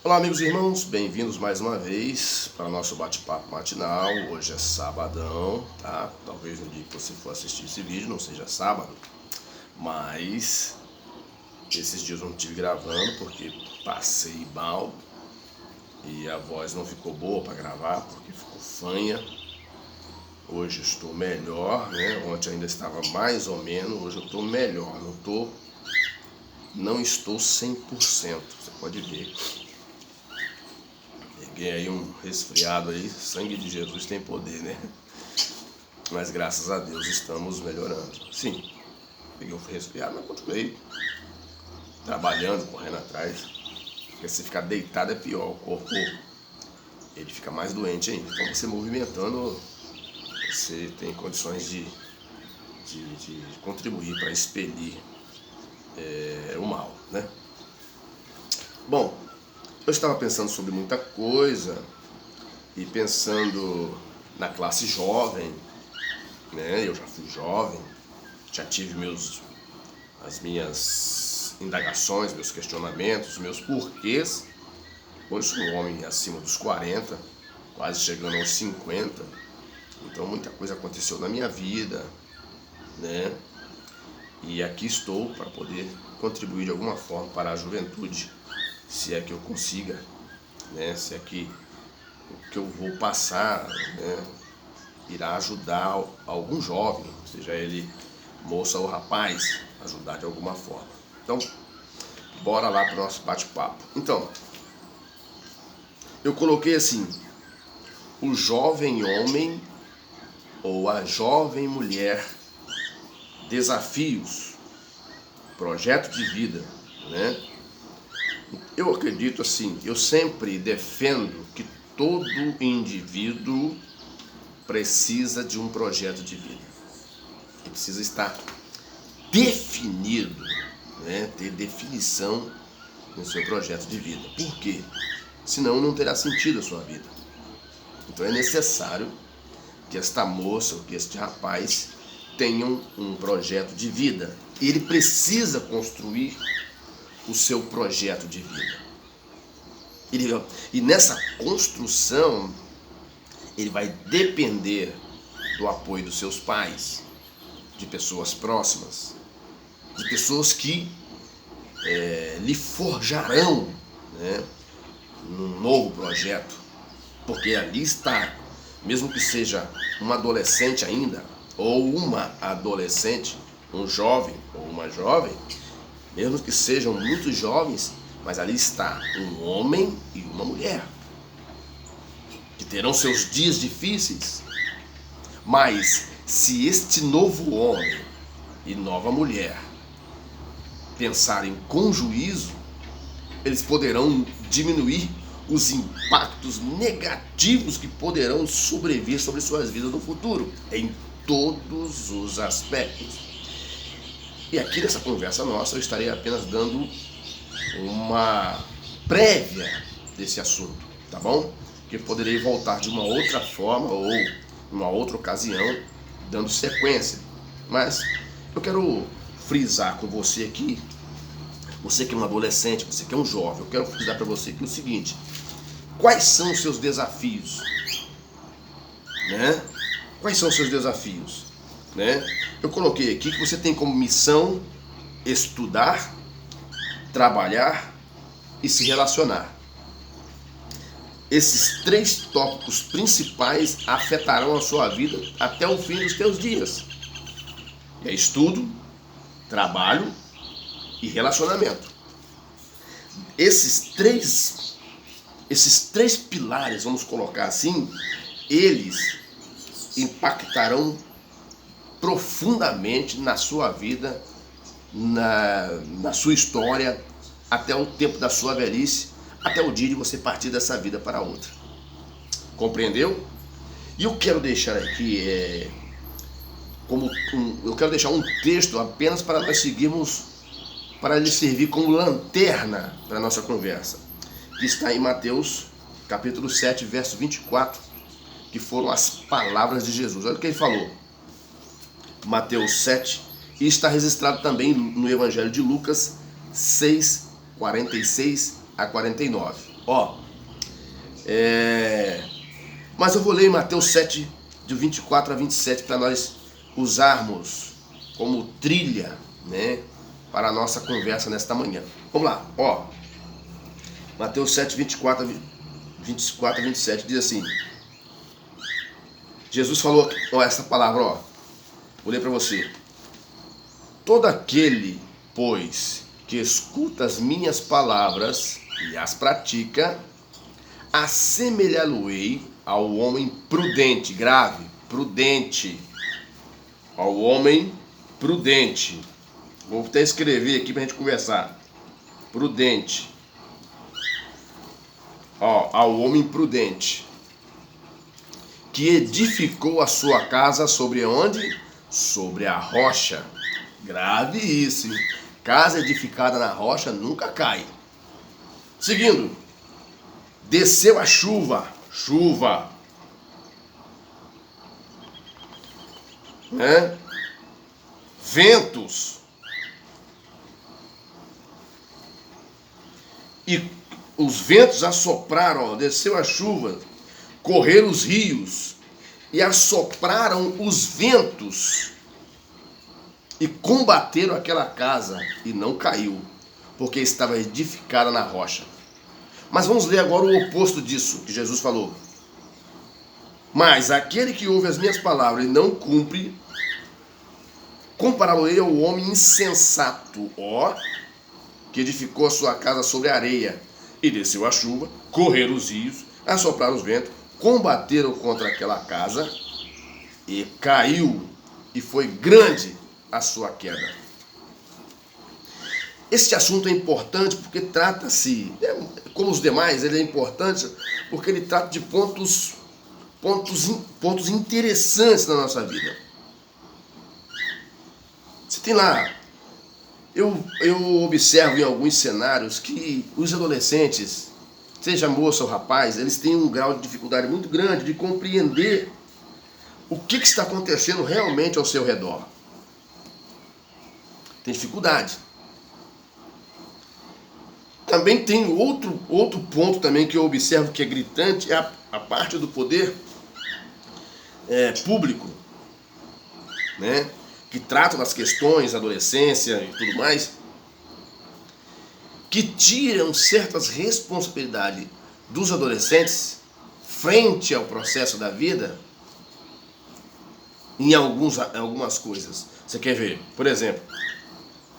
Olá, amigos e irmãos, bem-vindos mais uma vez para o nosso bate-papo matinal. Hoje é sabadão, tá? Talvez no dia que você for assistir esse vídeo não seja sábado, mas esses dias eu não estive gravando porque passei mal e a voz não ficou boa para gravar porque ficou fanha. Hoje estou melhor, né? Ontem ainda estava mais ou menos, hoje eu estou melhor, não estou 100%, você pode ver. Peguei aí um resfriado aí, sangue de Jesus tem poder, né? Mas graças a Deus estamos melhorando. Sim, peguei um resfriado, mas continuei trabalhando, correndo atrás. Porque se ficar deitado é pior, o corpo ele fica mais doente ainda. Então você movimentando, você tem condições de contribuir para expelir o mal, né? Bom, eu estava pensando sobre muita coisa e pensando na classe jovem, né? Eu já fui jovem, já tive as minhas indagações, meus questionamentos, meus porquês. Hoje sou um homem acima dos 40, quase chegando aos 50, então muita coisa aconteceu na minha vida, né? E aqui estou para poder contribuir de alguma forma para a juventude, se é que eu consiga, né? Se é que o que eu vou passar, né, irá ajudar algum jovem, seja ele moça ou rapaz, ajudar de alguma forma. Então, bora lá para o nosso bate-papo. Então, eu coloquei assim, o jovem homem ou a jovem mulher, desafios, projeto de vida, né? Eu acredito assim, eu sempre defendo que todo indivíduo precisa de um projeto de vida. Ele precisa estar definido, né? Ter definição no seu projeto de vida. Por quê? Senão não terá sentido a sua vida. Então é necessário que esta moça ou que este rapaz tenham um projeto de vida. Ele precisa construir o seu projeto de vida. E nessa construção, ele vai depender do apoio dos seus pais, de pessoas próximas, de pessoas que lhe forjarão, né, num novo projeto. Porque ali está, mesmo que seja um adolescente ainda, ou uma adolescente, um jovem ou uma jovem, mesmo que sejam muito jovens, mas ali está um homem e uma mulher, que terão seus dias difíceis. Mas se este novo homem e nova mulher pensarem com juízo, eles poderão diminuir os impactos negativos que poderão sobrevir sobre suas vidas no futuro, em todos os aspectos. E aqui nessa conversa nossa eu estarei apenas dando uma prévia desse assunto, tá bom? Que poderei voltar de uma outra forma ou uma outra ocasião, dando sequência. Mas eu quero frisar com você aqui, você que é um adolescente, você que é um jovem, eu quero frisar para você aqui o seguinte: quais são os seus desafios? Né? Quais são os seus desafios? Né? Eu coloquei aqui que você tem como missão estudar, trabalhar e se relacionar. Esses 3 tópicos principais afetarão a sua vida até o fim dos teus dias. É estudo, trabalho e relacionamento. Esses três pilares, vamos colocar assim, eles impactarão profundamente na sua vida, na sua história, até o tempo da sua velhice, até o dia de você partir dessa vida para outra. Compreendeu? E eu quero deixar aqui eu quero deixar um texto apenas para nós seguirmos, para ele servir como lanterna para a nossa conversa, que está em Mateus capítulo 7, verso 24, que foram as palavras de Jesus. Olha o que ele falou. Mateus 7, e está registrado também no Evangelho de Lucas 6, 46 a 49. Mas eu vou ler em Mateus 7, de 24 a 27, para nós usarmos como trilha, né, para a nossa conversa nesta manhã. Vamos lá, Mateus 7, 24 a 27 diz assim: Jesus falou essa palavra, vou ler para você. Todo aquele, pois, que escuta as minhas palavras e as pratica, assemelhá-lo-ei ao homem prudente, grave, prudente, ao homem prudente. Vou até escrever aqui para a gente conversar. Prudente. Ao homem prudente, que edificou a sua casa sobre onde? Sobre a rocha. Grave isso, hein? Casa edificada na rocha nunca cai. Seguindo. Desceu a chuva, né? Ventos, e os ventos assopraram, desceu a chuva, correram os rios e assopraram os ventos e combateram aquela casa e não caiu, porque estava edificada na rocha. Mas vamos ler agora o oposto disso que Jesus falou. Mas aquele que ouve as minhas palavras e não cumpre, compará-lo-ei ao homem insensato, que edificou a sua casa sobre a areia, e desceu a chuva, correram os rios, assopraram os ventos, combateram contra aquela casa, e caiu, e foi grande a sua queda. Este assunto é importante porque trata-se, como os demais, ele é importante porque ele trata de pontos interessantes na nossa vida. Você tem lá, eu observo em alguns cenários que os adolescentes, seja moça ou rapaz, eles têm um grau de dificuldade muito grande de compreender o que está acontecendo realmente ao seu redor. Tem dificuldade. Também tem outro ponto também que eu observo que é gritante, é a parte do poder público, né? Que trata das questões, adolescência e tudo mais, que tiram certas responsabilidades dos adolescentes frente ao processo da vida em algumas coisas. Você quer ver? Por exemplo,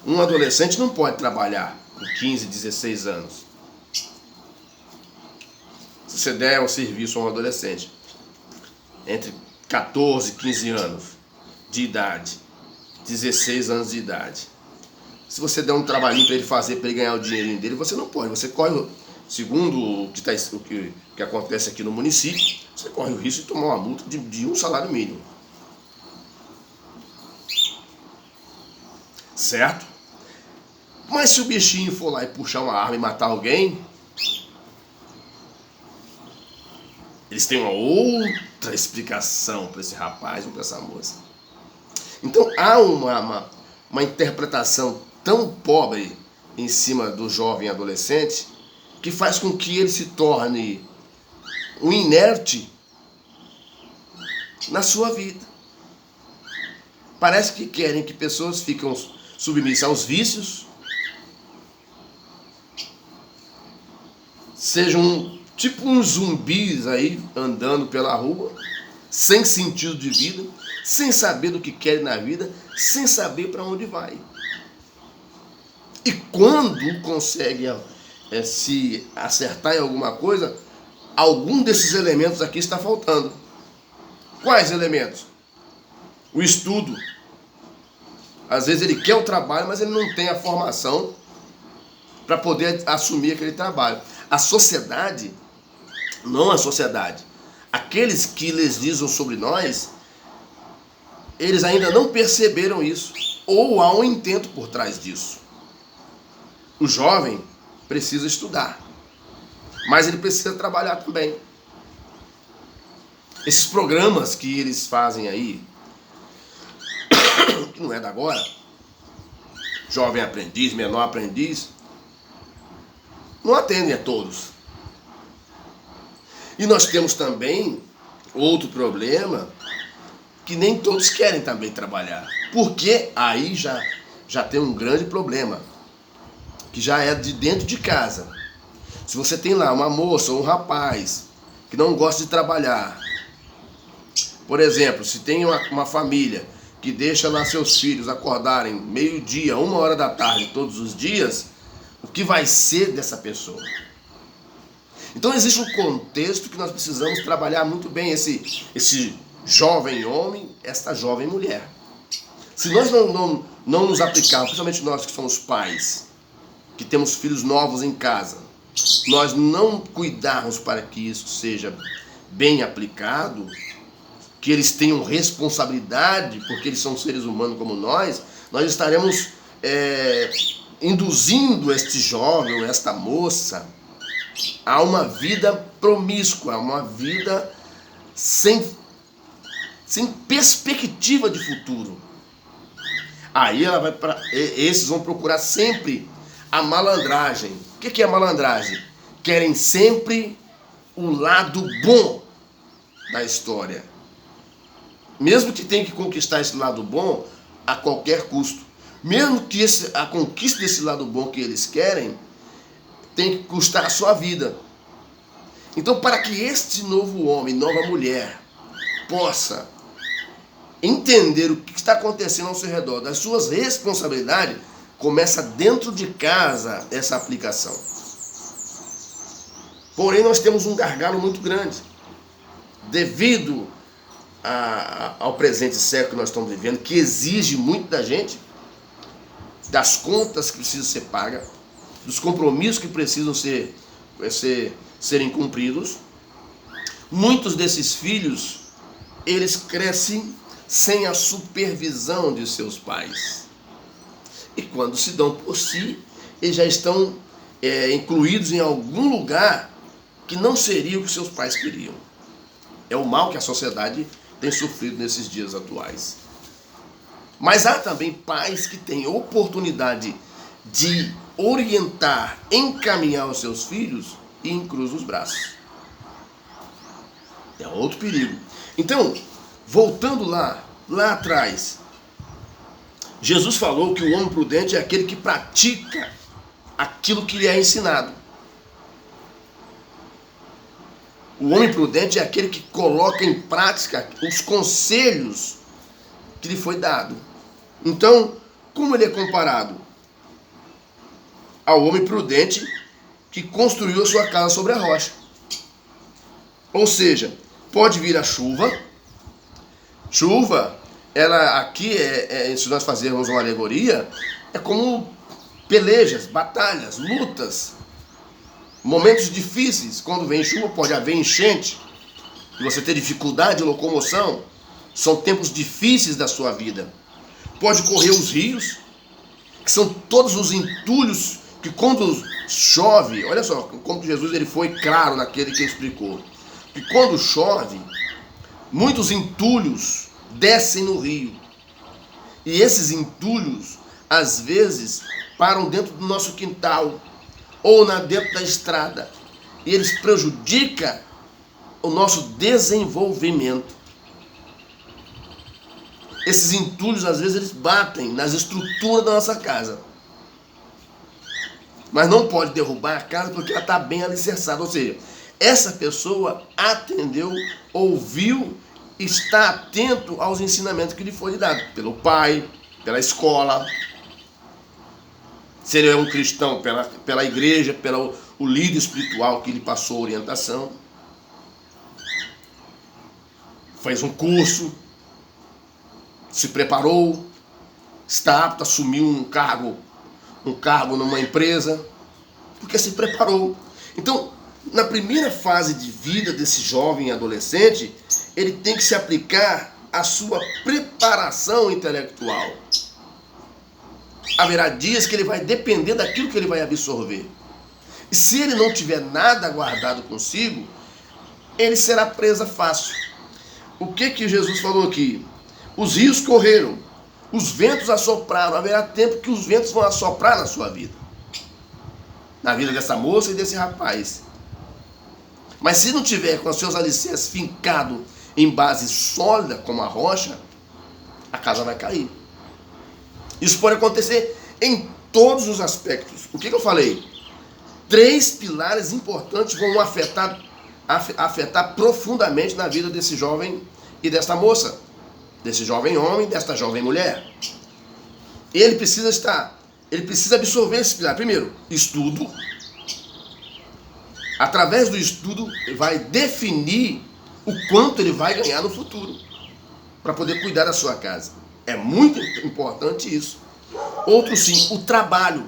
um adolescente não pode trabalhar com 15, 16 anos. Se você der um serviço a um adolescente entre 14 e 15 anos de idade, 16 anos de idade, se você der um trabalhinho para ele fazer, para ele ganhar o dinheirinho dele, você não pode. Você corre, segundo o que acontece aqui no município, você corre o risco de tomar uma multa de um salário mínimo. Certo? Mas se o bichinho for lá e puxar uma arma e matar alguém, eles têm uma outra explicação para esse rapaz ou para essa moça. Então há uma interpretação tão pobre em cima do jovem adolescente que faz com que ele se torne um inerte na sua vida. Parece que querem que pessoas fiquem submissas aos vícios, sejam tipo uns zumbis aí andando pela rua, sem sentido de vida, sem saber do que querem na vida, sem saber para onde vai. E quando consegue se acertar em alguma coisa, algum desses elementos aqui está faltando. Quais elementos? O estudo. Às vezes ele quer o trabalho, mas ele não tem a formação para poder assumir aquele trabalho. A sociedade, não a sociedade, aqueles que legislam sobre nós, eles ainda não perceberam isso, ou há um intento por trás disso. O jovem precisa estudar, mas ele precisa trabalhar também. Esses programas que eles fazem aí, que não é da agora, jovem aprendiz, menor aprendiz, não atendem a todos. E nós temos também outro problema, que nem todos querem também trabalhar. Porque aí já tem um grande problema, que já é de dentro de casa. Se você tem lá uma moça ou um rapaz que não gosta de trabalhar, por exemplo, se tem uma família que deixa lá seus filhos acordarem meio-dia, 1h da tarde todos os dias, o que vai ser dessa pessoa? Então existe um contexto que nós precisamos trabalhar muito bem, esse jovem homem, esta jovem mulher. Se nós não nos aplicarmos, principalmente nós que somos pais, que temos filhos novos em casa, nós não cuidarmos para que isso seja bem aplicado, que eles tenham responsabilidade, porque eles são seres humanos como nós estaremos induzindo este jovem, esta moça, a uma vida promíscua, uma vida sem perspectiva de futuro. Aí ela vai esses vão procurar sempre a malandragem. O que é a malandragem? Querem sempre o lado bom da história. Mesmo que tenha que conquistar esse lado bom a qualquer custo. Mesmo que a conquista desse lado bom que eles querem tem que custar a sua vida. Então, para que este novo homem, nova mulher, possa entender o que está acontecendo ao seu redor, das suas responsabilidades, começa dentro de casa essa aplicação. Porém, nós temos um gargalo muito grande, devido ao presente século que nós estamos vivendo, que exige muito da gente, das contas que precisam ser pagas, dos compromissos que precisam serem cumpridos. Muitos desses filhos, eles crescem sem a supervisão de seus pais. E quando se dão por si, eles já estão incluídos em algum lugar que não seria o que seus pais queriam. É o mal que a sociedade tem sofrido nesses dias atuais. Mas há também pais que têm oportunidade de orientar, encaminhar os seus filhos e cruzam os braços. É outro perigo. Então, voltando lá atrás, Jesus falou que o homem prudente é aquele que pratica aquilo que lhe é ensinado. O homem prudente é aquele que coloca em prática os conselhos que lhe foi dado. Então, como ele é comparado? Ao homem prudente que construiu a sua casa sobre a rocha. Ou seja, pode vir a chuva. Chuva, ela aqui, se nós fazermos uma alegoria, é como pelejas, batalhas, lutas, momentos difíceis. Quando vem chuva pode haver enchente, e você ter dificuldade de locomoção. São tempos difíceis da sua vida. Pode correr os rios, que são todos os entulhos que quando chove, olha só, como Jesus ele foi claro naquele que explicou, que quando chove, muitos entulhos descem no rio. E esses entulhos, às vezes, param dentro do nosso quintal ou dentro da estrada. E eles prejudicam o nosso desenvolvimento. Esses entulhos, às vezes, eles batem nas estruturas da nossa casa. Mas não pode derrubar a casa porque ela está bem alicerçada. Ou seja, essa pessoa atendeu, ouviu, está atento aos ensinamentos que lhe foi dado pelo pai, pela escola. Se ele é um cristão, pela igreja, pelo líder espiritual que lhe passou orientação. Fez um curso, se preparou, está apto a assumir um cargo numa empresa, porque se preparou. Então, na primeira fase de vida desse jovem adolescente, ele tem que se aplicar à sua preparação intelectual. Haverá dias que ele vai depender daquilo que ele vai absorver. E se ele não tiver nada guardado consigo, ele será presa fácil. O que Jesus falou aqui? Os rios correram, os ventos assopraram. Haverá tempo que os ventos vão assoprar na sua vida. na vida dessa moça e desse rapaz. Mas se não tiver com os seus alicerces fincados em base sólida como a rocha, a casa vai cair. Isso pode acontecer em todos os aspectos. O que eu falei? 3 pilares importantes vão afetar profundamente na vida desse jovem e desta moça, desse jovem homem e desta jovem mulher. Ele precisa absorver esse pilar. Primeiro, estudo. Através do estudo, vai definir o quanto ele vai ganhar no futuro para poder cuidar da sua casa. É muito importante isso. Outro sim, o trabalho.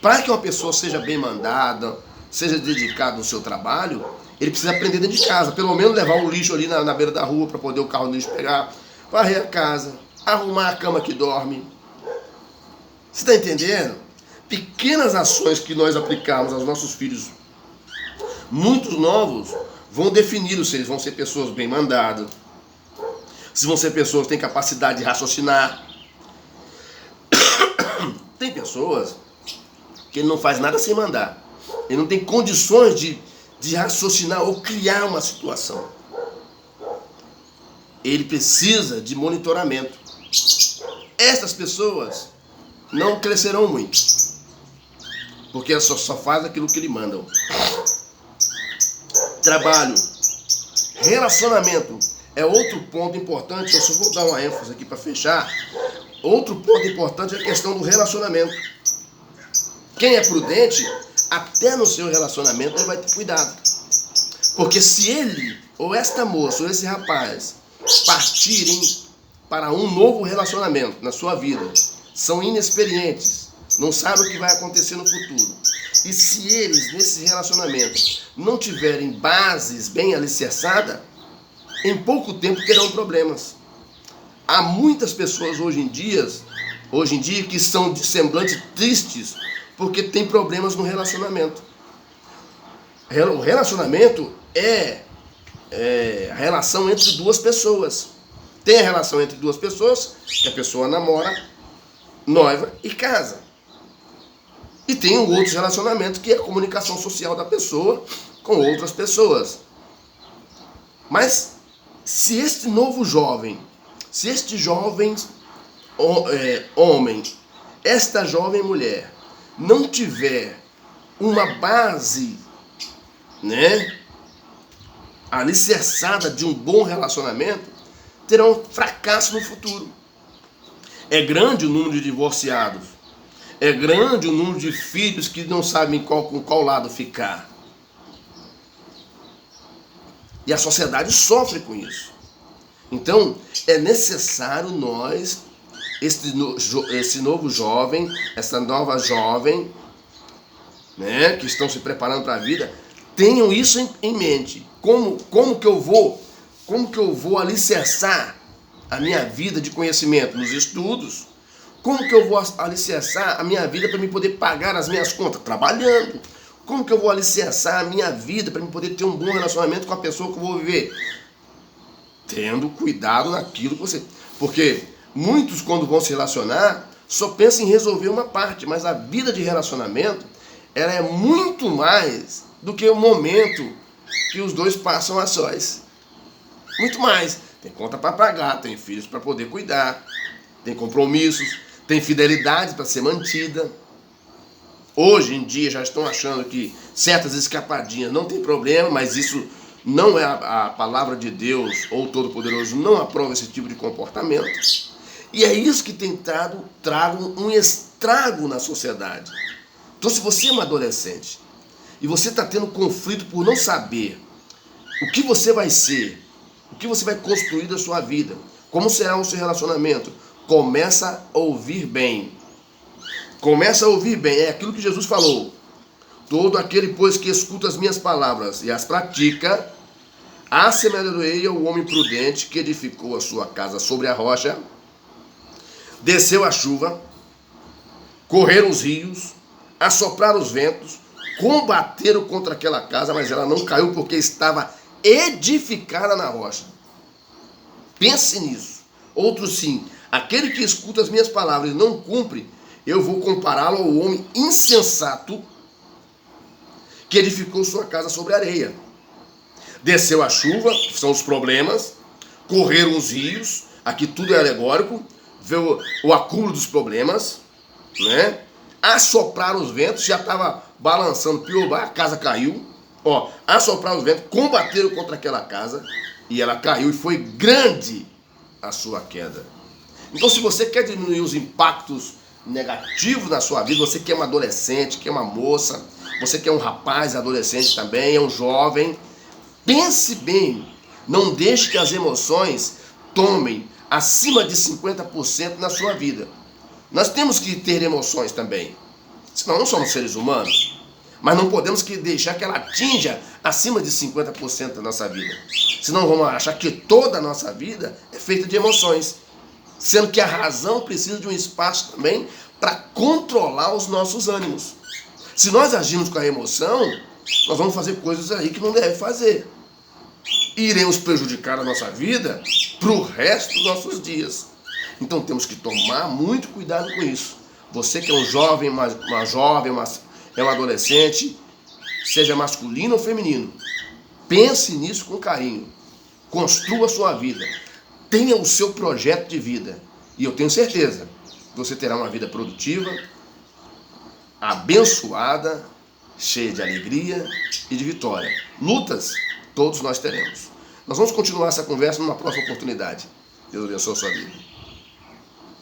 Para que uma pessoa seja bem mandada, seja dedicada no seu trabalho, ele precisa aprender dentro de casa. Pelo menos levar o lixo ali na beira da rua para poder o carro do lixo pegar, varrer a casa, arrumar a cama que dorme. Você está entendendo? Pequenas ações que nós aplicamos aos nossos filhos, muitos novos, vão definir se eles vão ser pessoas bem mandadas, se vão ser pessoas que têm capacidade de raciocinar. Tem pessoas que ele não faz nada sem mandar. Ele não tem condições de raciocinar ou criar uma situação. Ele precisa de monitoramento. Essas pessoas não crescerão muito, porque elas só fazem aquilo que lhe mandam. Trabalho. Relacionamento é outro ponto importante. Eu só vou dar uma ênfase aqui para fechar. Outro ponto importante é a questão do relacionamento. Quem é prudente, até no seu relacionamento, ele vai ter cuidado. Porque se ele, ou esta moça, ou esse rapaz, partirem para um novo relacionamento na sua vida, são inexperientes, não sabem o que vai acontecer no futuro. E se eles, nesse relacionamento, não tiverem bases bem alicerçadas, em pouco tempo terão problemas. Há muitas pessoas hoje em dia que são de semblante tristes porque tem problemas no relacionamento. O relacionamento é a relação entre duas pessoas. Tem a relação entre duas pessoas, que a pessoa namora, noiva e casa. E tem um outro relacionamento que é a comunicação social da pessoa com outras pessoas. Mas se este novo jovem, se este jovem homem, esta jovem mulher, não tiver uma base, alicerçada de um bom relacionamento, terão fracasso no futuro. É grande o número de divorciados. É grande o número de filhos que não sabem com qual lado ficar. E a sociedade sofre com isso. Então, é necessário nós, esse novo jovem, essa nova jovem, que estão se preparando para a vida, tenham isso em mente. Como que eu vou alicerçar a minha vida de conhecimento nos estudos? Como que eu vou alicerçar a minha vida para me poder pagar as minhas contas? Trabalhando. Como que eu vou alicerçar a minha vida para me poder ter um bom relacionamento com a pessoa que eu vou viver? Tendo cuidado naquilo que você... Porque muitos, quando vão se relacionar, só pensam em resolver uma parte, mas a vida de relacionamento, ela é muito mais do que o momento que os dois passam a sós. Muito mais. Tem conta para pagar, tem filhos para poder cuidar, tem compromissos, tem fidelidade para ser mantida. Hoje em dia já estão achando que certas escapadinhas não tem problema, mas isso não é a palavra de Deus ou Todo-Poderoso não aprova esse tipo de comportamento. E é isso que tem trago um estrago na sociedade. Então, se você é um adolescente e você está tendo conflito por não saber o que você vai ser, o que você vai construir da sua vida, como será o seu relacionamento, começa a ouvir bem. Começa a ouvir bem. É aquilo que Jesus falou. Todo aquele, pois, que escuta as minhas palavras e as pratica, assemelhar-ei ao homem prudente que edificou a sua casa sobre a rocha, desceu a chuva, correram os rios, assopraram os ventos, combateram contra aquela casa, mas ela não caiu porque estava edificada na rocha. Pense nisso. Outro sim, aquele que escuta as minhas palavras e não cumpre, eu vou compará-lo ao homem insensato que edificou sua casa sobre areia. Desceu a chuva, que são os problemas, correram os rios, aqui tudo é alegórico, vê o acúmulo dos problemas, né? Assopraram os ventos, já estava balançando, pior, a casa caiu, ó, assopraram os ventos, combateram contra aquela casa, e ela caiu, e foi grande a sua queda. Então, se você quer diminuir os impactos negativos na sua vida, você que é um adolescente, que é uma moça, você que é um rapaz adolescente também, é um jovem, pense bem, não deixe que as emoções tomem acima de 50% na sua vida. Nós temos que ter emoções também, senão não somos seres humanos, mas não podemos deixar que ela atinja acima de 50% da nossa vida, senão vamos achar que toda a nossa vida é feita de emoções, sendo que a razão precisa de um espaço também para controlar os nossos ânimos. Se nós agirmos com a emoção, nós vamos fazer coisas aí que não deve fazer. E iremos prejudicar a nossa vida para o resto dos nossos dias. Então temos que tomar muito cuidado com isso. Você que é um jovem, uma jovem, é um adolescente, seja masculino ou feminino, pense nisso com carinho. Construa a sua vida. Tenha o seu projeto de vida. E eu tenho certeza que você terá uma vida produtiva, abençoada, cheia de alegria e de vitória. Lutas, todos nós teremos. Nós vamos continuar essa conversa numa próxima oportunidade. Deus abençoe a sua vida.